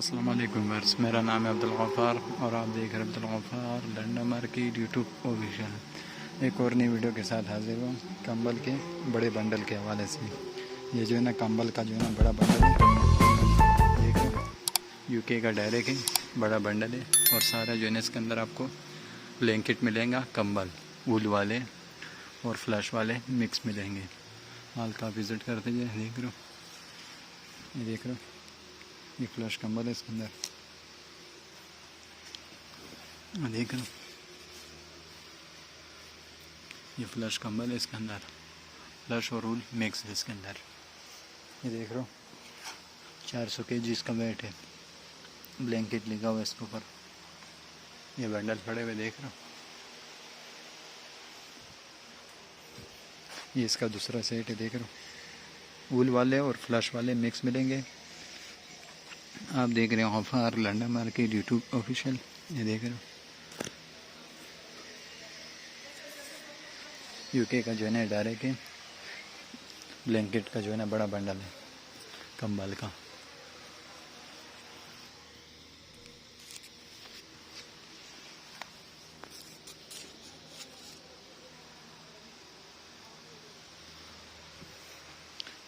अस्सलाम वालेकुम वर्स, मेरा नाम है अब्दुल गफ़ार और आप देख रहे हैं Abdul Ghaffar London market YouTube official. एक और नई वीडियो के साथ हाजिर हूँ कंबल के बड़े बंडल के हवाले से। ये जो है ना कंबल का जो है ना बड़ा बंडल है, एक यूके का डायरेक्ट है, बड़ा बंडल है और सारा जो है ना इसके अंदर आपको ब्लैंकेट मिलेगा, कंबल वूल वाले और फ्लैश वाले मिक्स मिलेंगे। माल का विज़िट करते जाए। देख रहे हो, ये देख रहे हो, ये फ्लैश कंबल है इसके अंदर। देख रहे हो, ये फ्लैश कंबल है इसके अंदर, फ्लैश और वूल मिक्स है इसके अंदर। ये देख रहे हो 400 kg इसका वेट है, ब्लैंकेट लिखा हुआ है इसके ऊपर। ये बंडल पड़े हुए देख रहे हो, ये इसका दूसरा सेट है। देख रहे हो, वूल वाले और फ्लैश वाले मिक्स मिलेंगे। आप देख रहे हो Ghaffar London market YouTube official. ये देख रहे हो यूके का जो है ना डायरेक्ट है, ब्लैंकेट का जो है ना बड़ा बंडल है कंबल का।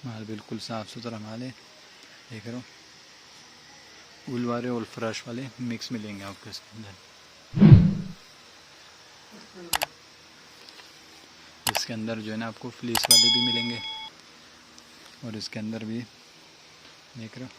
माल बिल्कुल साफ़ सुथरा माल है। देख रहे हो, वूल वाले और फ्रेश वाले मिक्स मिलेंगे आपको इसके अंदर। इसके अंदर जो है ना आपको फ्लीस वाले भी मिलेंगे और इसके अंदर भी देख रहे हो।